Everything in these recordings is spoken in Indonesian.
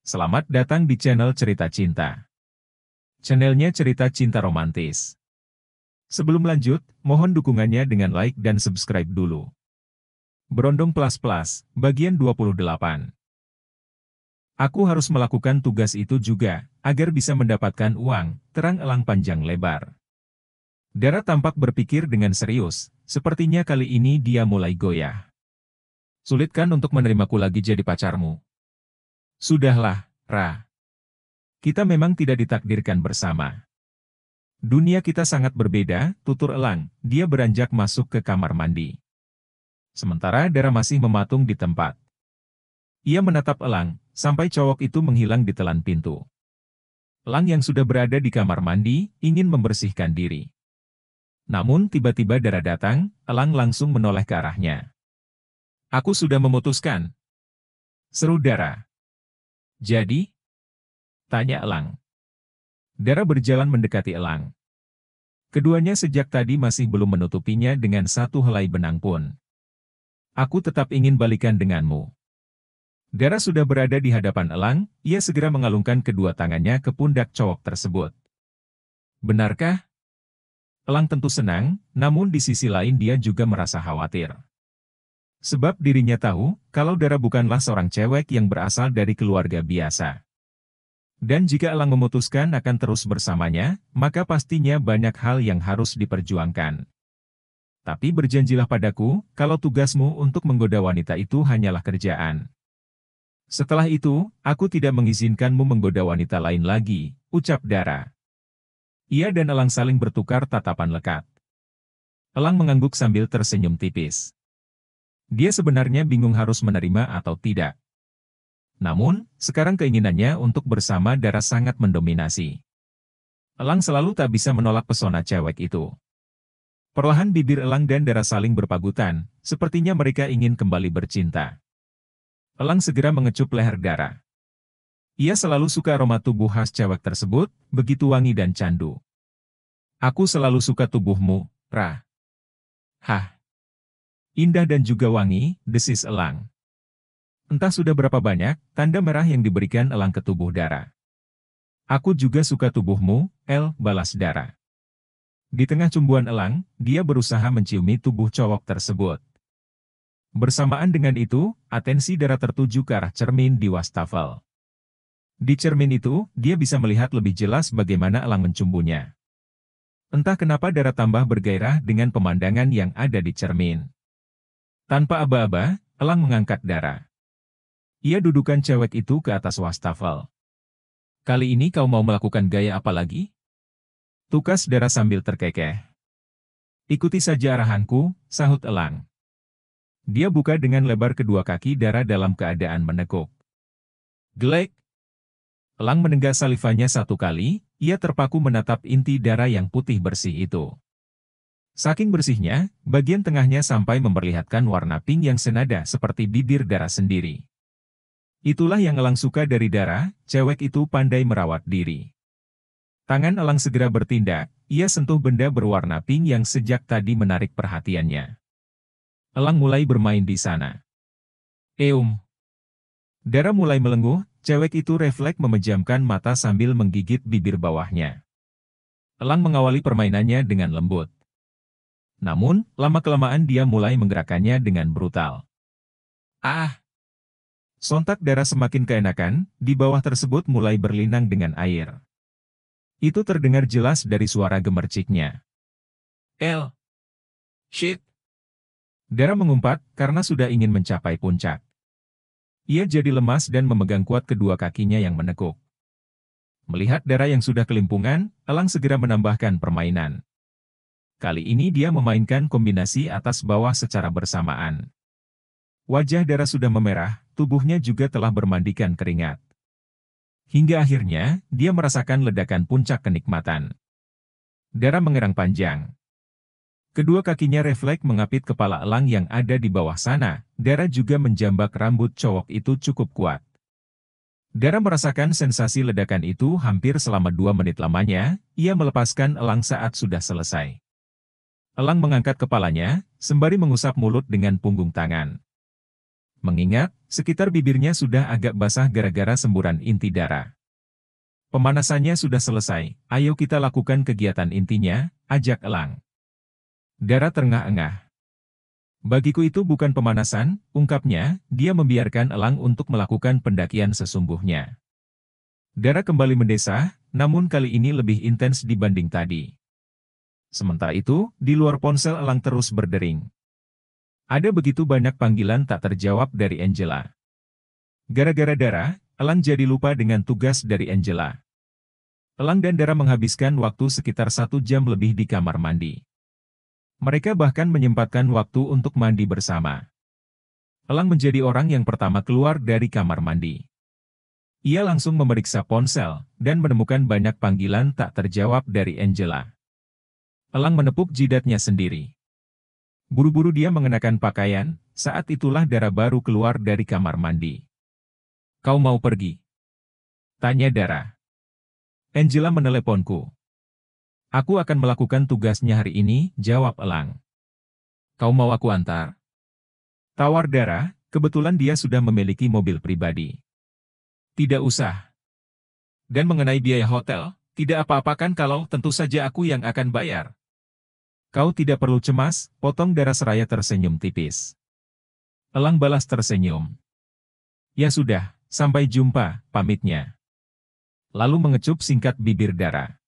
Selamat datang di channel Cerita Cinta. Channelnya cerita cinta romantis. Sebelum lanjut, mohon dukungannya dengan like dan subscribe dulu. Berondong Plus, bagian 28. Aku harus melakukan tugas itu juga, agar bisa mendapatkan uang, terang elang panjang lebar. Dara tampak berpikir dengan serius, sepertinya kali ini dia mulai goyah. Sulit kan untuk menerimaku lagi jadi pacarmu? Sudahlah, Ra. Kita memang tidak ditakdirkan bersama. Dunia kita sangat berbeda, tutur elang. Dia beranjak masuk ke kamar mandi. Sementara Dara masih mematung di tempat. Ia menatap elang, sampai cowok itu menghilang di telan pintu. Elang yang sudah berada di kamar mandi, ingin membersihkan diri. Namun tiba-tiba Dara datang, elang langsung menoleh ke arahnya. Aku sudah memutuskan. Seru Dara. Jadi? Tanya elang. Dara berjalan mendekati elang. Keduanya sejak tadi masih belum menutupinya dengan satu helai benang pun. Aku tetap ingin balikan denganmu. Dara sudah berada di hadapan elang, ia segera mengalungkan kedua tangannya ke pundak cowok tersebut. Benarkah? Elang tentu senang, namun di sisi lain dia juga merasa khawatir. Sebab dirinya tahu, kalau Dara bukanlah seorang cewek yang berasal dari keluarga biasa. Dan jika elang memutuskan akan terus bersamanya, maka pastinya banyak hal yang harus diperjuangkan. Tapi berjanjilah padaku, kalau tugasmu untuk menggoda wanita itu hanyalah kerjaan. Setelah itu, aku tidak mengizinkanmu menggoda wanita lain lagi, ucap Dara. Ia dan elang saling bertukar tatapan lekat. Elang mengangguk sambil tersenyum tipis. Dia sebenarnya bingung harus menerima atau tidak. Namun, sekarang keinginannya untuk bersama Dara sangat mendominasi. Elang selalu tak bisa menolak pesona cewek itu. Perlahan bibir elang dan Dara saling berpagutan, sepertinya mereka ingin kembali bercinta. Elang segera mengecup leher Dara. Ia selalu suka aroma tubuh khas cewek tersebut, begitu wangi dan candu. Aku selalu suka tubuhmu, Ra. Hah. Indah dan juga wangi, desis elang. Entah sudah berapa banyak, tanda merah yang diberikan elang ke tubuh Dara. Aku juga suka tubuhmu, El, balas Dara. Di tengah cumbuan elang, dia berusaha menciumi tubuh cowok tersebut. Bersamaan dengan itu, atensi Dara tertuju ke arah cermin di wastafel. Di cermin itu, dia bisa melihat lebih jelas bagaimana elang mencumbunya. Entah kenapa Dara tambah bergairah dengan pemandangan yang ada di cermin. Tanpa aba-aba, elang mengangkat Dara. Ia dudukan cewek itu ke atas wastafel. Kali ini kau mau melakukan gaya apa lagi? Tukas Dara sambil terkekeh. Ikuti saja arahanku, sahut elang. Dia buka dengan lebar kedua kaki Dara dalam keadaan menekuk. Glek! Elang menenggak salivanya satu kali, ia terpaku menatap inti Dara yang putih bersih itu. Saking bersihnya, bagian tengahnya sampai memperlihatkan warna pink yang senada seperti bibir Dara sendiri. Itulah yang elang suka dari Dara, cewek itu pandai merawat diri. Tangan elang segera bertindak, ia sentuh benda berwarna pink yang sejak tadi menarik perhatiannya. Elang mulai bermain di sana. Dara mulai melenguh, cewek itu refleks memejamkan mata sambil menggigit bibir bawahnya. Elang mengawali permainannya dengan lembut. Namun, lama-kelamaan dia mulai menggerakkannya dengan brutal. Ah! Sontak Dara semakin keenakan, di bawah tersebut mulai berlinang dengan air. Itu terdengar jelas dari suara gemerciknya. Shit! Dara mengumpat, karena sudah ingin mencapai puncak. Ia jadi lemas dan memegang kuat kedua kakinya yang menekuk. Melihat Dara yang sudah kelimpungan, elang segera menambahkan permainan. Kali ini dia memainkan kombinasi atas bawah secara bersamaan. Wajah Dara sudah memerah, tubuhnya juga telah bermandikan keringat. Hingga akhirnya, dia merasakan ledakan puncak kenikmatan. Dara mengerang panjang. Kedua kakinya refleks mengapit kepala elang yang ada di bawah sana. Dara juga menjambak rambut cowok itu cukup kuat. Dara merasakan sensasi ledakan itu hampir selama 2 menit lamanya, ia melepaskan elang saat sudah selesai. Elang mengangkat kepalanya, sembari mengusap mulut dengan punggung tangan. Mengingat, Sekitar bibirnya sudah agak basah gara-gara semburan inti darah. Pemanasannya sudah selesai, ayo kita lakukan kegiatan intinya, ajak Elang. Dara terengah-engah. Bagiku itu bukan pemanasan, ungkapnya, dia membiarkan Elang untuk melakukan pendakian sesungguhnya. Dara kembali mendesah, namun kali ini lebih intens dibanding tadi. Sementara itu, di luar ponsel Elang terus berdering. Ada begitu banyak panggilan tak terjawab dari Angela. Gara-gara Dara, Elang jadi lupa dengan tugas dari Angela. Elang dan Dara menghabiskan waktu sekitar 1 jam lebih di kamar mandi. Mereka bahkan menyempatkan waktu untuk mandi bersama. Elang menjadi orang yang pertama keluar dari kamar mandi. Ia langsung memeriksa ponsel, dan menemukan banyak panggilan tak terjawab dari Angela. Elang menepuk jidatnya sendiri. Buru-buru dia mengenakan pakaian, saat itulah Dara baru keluar dari kamar mandi. "Kau mau pergi?" tanya Dara. "Angela meneleponku. Aku akan melakukan tugasnya hari ini," jawab Elang. "Kau mau aku antar?" tawar Dara, kebetulan dia sudah memiliki mobil pribadi. "Tidak usah. Dan mengenai biaya hotel, tidak apa-apa kan kalau tentu saja aku yang akan bayar." "Kau tidak perlu cemas," potong Dara seraya tersenyum tipis. Elang balas tersenyum. "Ya sudah, sampai jumpa," pamitnya. Lalu mengecup singkat bibir Dara.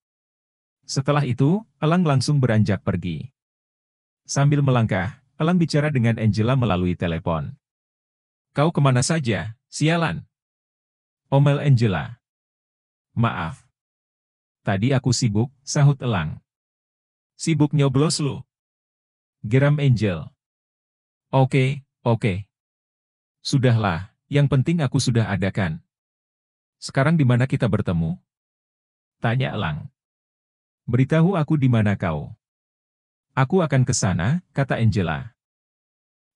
Setelah itu, Elang langsung beranjak pergi. Sambil melangkah, Elang bicara dengan Angela melalui telepon. "Kau kemana saja, sialan?" omel Angela. "Maaf. Tadi aku sibuk," sahut Elang. "Sibuk nyoblos lu?" geram Angel. Oke. Sudahlah, yang penting aku sudah ada kan. Sekarang di mana kita bertemu?" tanya Elang. "Beritahu aku di mana kau." "Aku akan ke sana," kata Angela.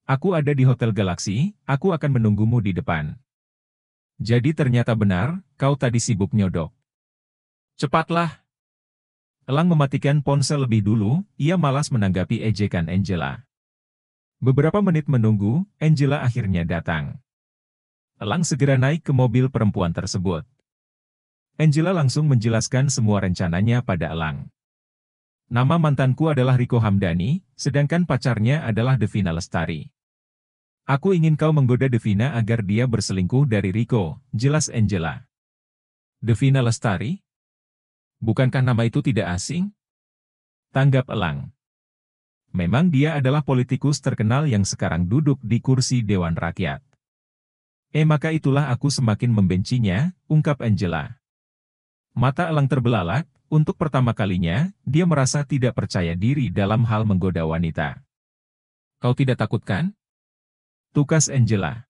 "Aku ada di Hotel Galaxy, aku akan menunggumu di depan." "Jadi ternyata benar, kau tadi sibuk nyodok." "Cepatlah." Elang mematikan ponsel lebih dulu, ia malas menanggapi ejekan Angela. Beberapa menit menunggu, Angela akhirnya datang. Elang segera naik ke mobil perempuan tersebut. Angela langsung menjelaskan semua rencananya pada Elang. "Nama mantanku adalah Riko Hamdani, sedangkan pacarnya adalah Devina Lestari. Aku ingin kau menggoda Devina agar dia berselingkuh dari Riko," jelas Angela. "Devina Lestari? Bukankah nama itu tidak asing?" tanggap Elang. "Memang dia adalah politikus terkenal yang sekarang duduk di kursi Dewan Rakyat." Maka itulah aku semakin membencinya," ungkap Angela. Mata Elang terbelalak, untuk pertama kalinya, dia merasa tidak percaya diri dalam hal menggoda wanita. "Kau tidak takut kan?" tukas Angela.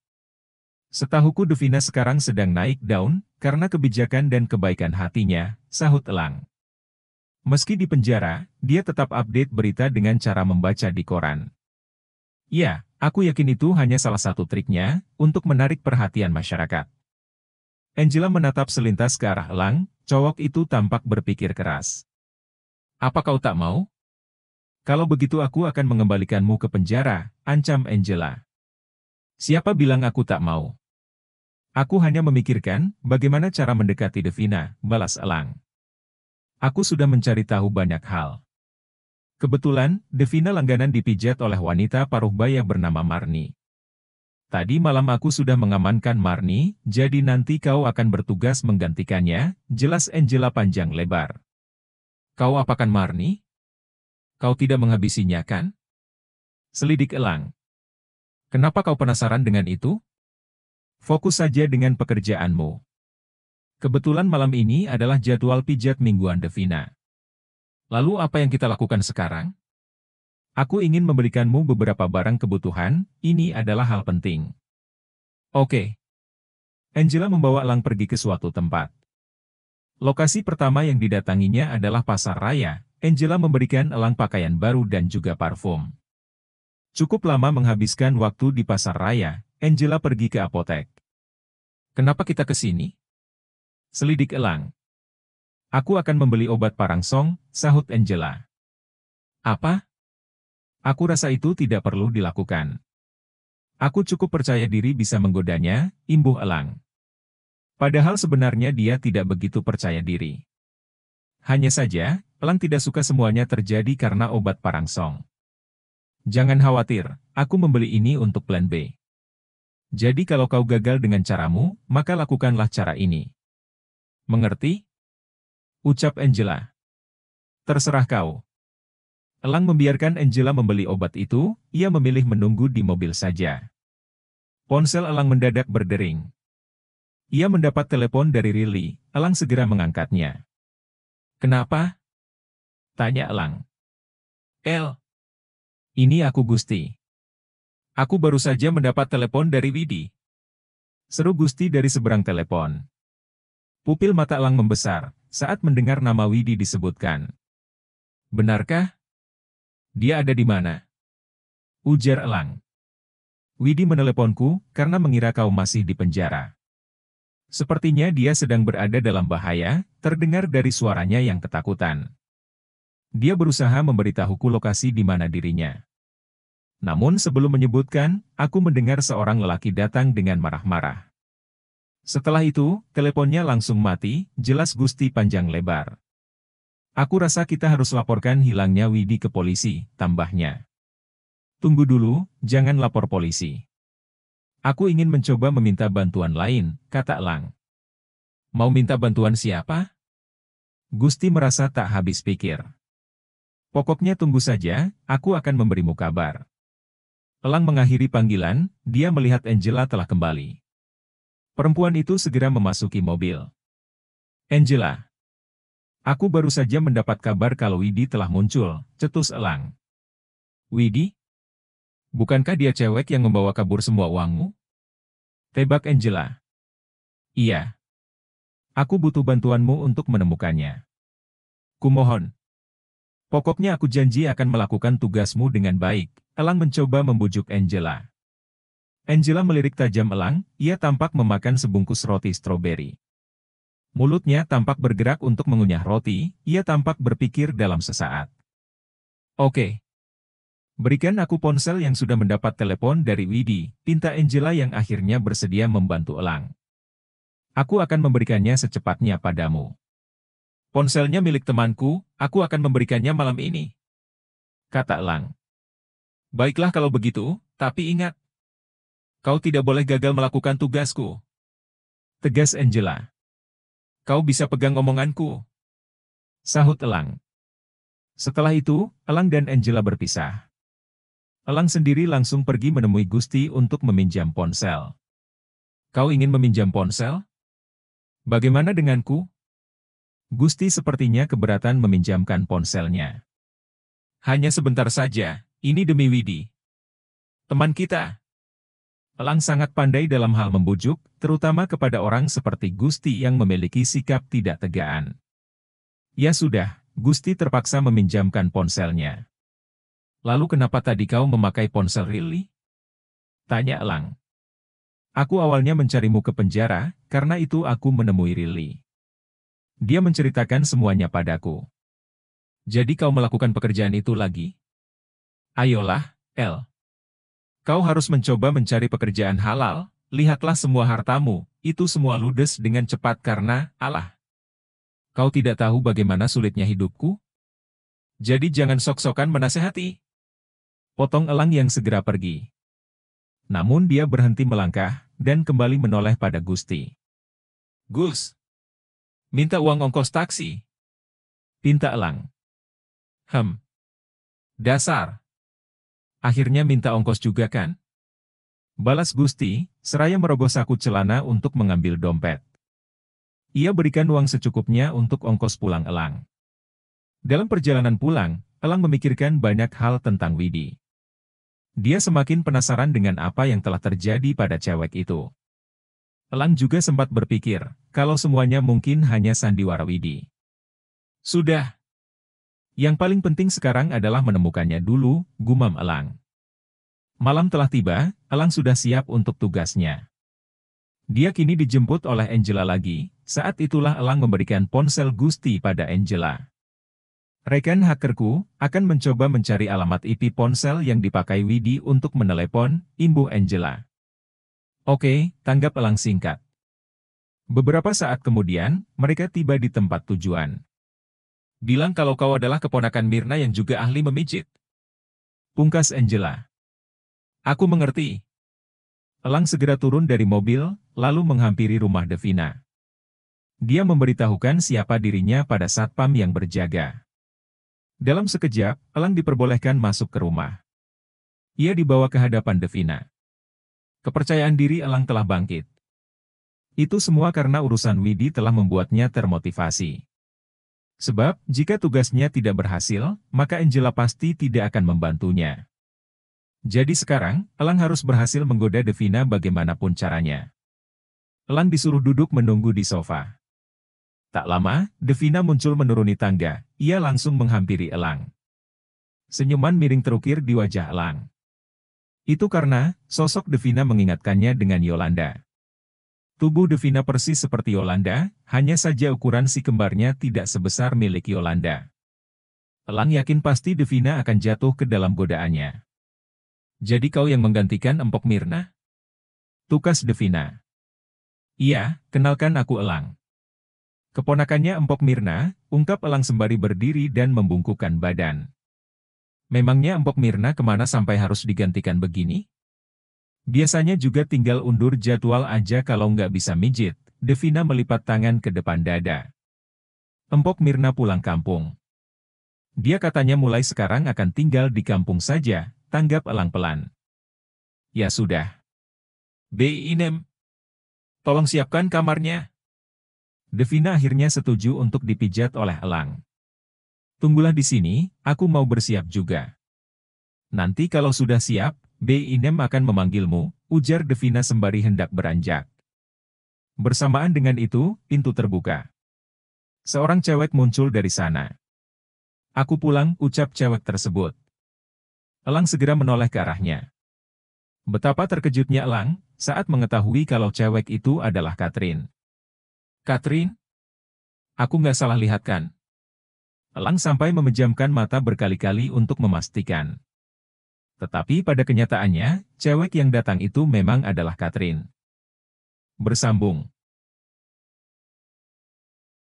"Setahuku Devina sekarang sedang naik daun, karena kebijakan dan kebaikan hatinya," sahut Elang. "Meski di penjara, dia tetap update berita dengan cara membaca di koran." "Ya, aku yakin itu hanya salah satu triknya, untuk menarik perhatian masyarakat." Angela menatap selintas ke arah Elang, cowok itu tampak berpikir keras. "Apa kau tak mau? Kalau begitu aku akan mengembalikanmu ke penjara," ancam Angela. "Siapa bilang aku tak mau? Aku hanya memikirkan, bagaimana cara mendekati Devina," balas Elang. "Aku sudah mencari tahu banyak hal. Kebetulan, Devina langganan dipijat oleh wanita paruh baya bernama Marni. Tadi malam aku sudah mengamankan Marni, jadi nanti kau akan bertugas menggantikannya," jelas Angela panjang lebar. "Kau apakan Marni? Kau tidak menghabisinya kan?" selidik Elang. "Kenapa kau penasaran dengan itu? Fokus saja dengan pekerjaanmu. Kebetulan malam ini adalah jadwal pijat mingguan Devina. Lalu apa yang kita lakukan sekarang? Aku ingin memberikanmu beberapa barang kebutuhan, ini adalah hal penting." "Oke." Angela membawa Elang pergi ke suatu tempat. Lokasi pertama yang didatanginya adalah pasar raya. Angela memberikan Elang pakaian baru dan juga parfum. Cukup lama menghabiskan waktu di pasar raya, Angela pergi ke apotek. "Kenapa kita ke sini?" selidik Elang. "Aku akan membeli obat parangsong," sahut Angela. "Apa? Aku rasa itu tidak perlu dilakukan. Aku cukup percaya diri bisa menggodanya, imbuh Elang. Padahal sebenarnya dia tidak begitu percaya diri. Hanya saja, Elang tidak suka semuanya terjadi karena obat parangsong. Jangan khawatir, aku membeli ini untuk plan B. Jadi kalau kau gagal dengan caramu, maka lakukanlah cara ini. Mengerti? Ucap Angela. Terserah kau. Elang membiarkan Angela membeli obat itu, ia memilih menunggu di mobil saja. Ponsel Elang mendadak berdering. Ia mendapat telepon dari Riley, Elang segera mengangkatnya. Kenapa? Tanya Elang. El. Ini aku Gusti. Aku baru saja mendapat telepon dari Widi. Seru Gusti dari seberang telepon. Pupil mata Elang membesar, saat mendengar nama Widi disebutkan. Benarkah? Dia ada di mana? Ujar Elang. Widi meneleponku, karena mengira kau masih di penjara. Sepertinya dia sedang berada dalam bahaya, terdengar dari suaranya yang ketakutan. Dia berusaha memberitahuku lokasi di mana dirinya. Namun sebelum menyebutkan, aku mendengar seorang lelaki datang dengan marah-marah. Setelah itu, teleponnya langsung mati, jelas Gusti panjang lebar. Aku rasa kita harus laporkan hilangnya Widi ke polisi, tambahnya. Tunggu dulu, jangan lapor polisi. Aku ingin mencoba meminta bantuan lain, kata Elang. Mau minta bantuan siapa? Gusti merasa tak habis pikir. Pokoknya tunggu saja, aku akan memberimu kabar. Elang mengakhiri panggilan, dia melihat Angela telah kembali. Perempuan itu segera memasuki mobil. Angela. Aku baru saja mendapat kabar kalau Widi telah muncul, cetus Elang. Widi? Bukankah dia cewek yang membawa kabur semua uangmu? Tebak Angela. Iya. Aku butuh bantuanmu untuk menemukannya. Kumohon. Pokoknya aku janji akan melakukan tugasmu dengan baik. Elang mencoba membujuk Angela. Angela melirik tajam Elang, ia tampak memakan sebungkus roti stroberi. Mulutnya tampak bergerak untuk mengunyah roti, ia tampak berpikir dalam sesaat. Oke. Berikan aku ponsel yang sudah mendapat telepon dari Widi, pinta Angela yang akhirnya bersedia membantu Elang. Aku akan memberikannya secepatnya padamu. Ponselnya milik temanku, aku akan memberikannya malam ini. Kata Elang. Baiklah kalau begitu, tapi ingat. Kau tidak boleh gagal melakukan tugasku. Tegas Angela. Kau bisa pegang omonganku. Sahut Elang. Setelah itu, Elang dan Angela berpisah. Elang sendiri langsung pergi menemui Gusti untuk meminjam ponsel. Kau ingin meminjam ponsel? Bagaimana denganku? Gusti sepertinya keberatan meminjamkan ponselnya. Hanya sebentar saja, ini demi Widi. Teman kita. Elang sangat pandai dalam hal membujuk, terutama kepada orang seperti Gusti yang memiliki sikap tidak tegaan. Ya sudah, Gusti terpaksa meminjamkan ponselnya. Lalu kenapa tadi kau memakai ponsel Riley? Tanya Elang. Aku awalnya mencarimu ke penjara, karena itu aku menemui Riley. Dia menceritakan semuanya padaku. Jadi kau melakukan pekerjaan itu lagi? Ayolah, El. Kau harus mencoba mencari pekerjaan halal, lihatlah semua hartamu, itu semua ludes dengan cepat karena, Allah. Kau tidak tahu bagaimana sulitnya hidupku? Jadi jangan sok-sokan menasehati. Potong Elang yang segera pergi. Namun dia berhenti melangkah, dan kembali menoleh pada Gusti. Gus. Minta uang ongkos taksi. Pinta Elang. Dasar. Akhirnya minta ongkos juga kan? Balas Gusti, seraya merogoh saku celana untuk mengambil dompet. Ia berikan uang secukupnya untuk ongkos pulang Elang. Dalam perjalanan pulang, Elang memikirkan banyak hal tentang Widi. Dia semakin penasaran dengan apa yang telah terjadi pada cewek itu. Elang juga sempat berpikir, kalau semuanya mungkin hanya sandiwara Widi. Sudah. Yang paling penting sekarang adalah menemukannya dulu, gumam Elang. Malam telah tiba, Elang sudah siap untuk tugasnya. Dia kini dijemput oleh Angela lagi, saat itulah Elang memberikan ponsel Gusti pada Angela. Rekan hakerku akan mencoba mencari alamat IP ponsel yang dipakai Widi untuk menelepon, imbuh Angela. Oke, tanggap elang singkat. Beberapa saat kemudian, mereka tiba di tempat tujuan. Bilang kalau kau adalah keponakan Mirna yang juga ahli memijit. Pungkas Angela. Aku mengerti. Elang segera turun dari mobil, lalu menghampiri rumah Devina. Dia memberitahukan siapa dirinya pada satpam yang berjaga. Dalam sekejap, elang diperbolehkan masuk ke rumah. Ia dibawa ke hadapan Devina. Kepercayaan diri elang telah bangkit. Itu semua karena urusan Widi telah membuatnya termotivasi. Sebab, jika tugasnya tidak berhasil, maka Angela pasti tidak akan membantunya. Jadi sekarang, elang harus berhasil menggoda Devina bagaimanapun caranya. Elang disuruh duduk menunggu di sofa. Tak lama, Devina muncul menuruni tangga, ia langsung menghampiri elang. Senyuman miring terukir di wajah elang. Itu karena, sosok Devina mengingatkannya dengan Yolanda. Tubuh Devina persis seperti Yolanda, hanya saja ukuran si kembarnya tidak sebesar milik Yolanda. Elang yakin pasti Devina akan jatuh ke dalam godaannya. Jadi kau yang menggantikan Empok Mirna? Tukas Devina. Iya, kenalkan aku Elang. Keponakannya Empok Mirna, ungkap elang sembari berdiri dan membungkukkan badan. Memangnya Empok Mirna kemana sampai harus digantikan begini? Biasanya juga tinggal undur jadwal aja kalau nggak bisa mijit. Devina melipat tangan ke depan dada. Empok Mirna pulang kampung. Dia katanya mulai sekarang akan tinggal di kampung saja, tanggap elang pelan. Ya sudah. Inem. Tolong siapkan kamarnya. Devina akhirnya setuju untuk dipijat oleh elang. Tunggulah di sini, aku mau bersiap juga. Nanti kalau sudah siap, Inem akan memanggilmu, ujar Devina sembari hendak beranjak. Bersamaan dengan itu, pintu terbuka. Seorang cewek muncul dari sana. Aku pulang, ucap cewek tersebut. Elang segera menoleh ke arahnya. Betapa terkejutnya elang, saat mengetahui kalau cewek itu adalah Katrin. Katrin? Aku nggak salah lihat kan? Elang sampai memejamkan mata berkali-kali untuk memastikan. Tetapi pada kenyataannya, cewek yang datang itu memang adalah Katrin. Bersambung.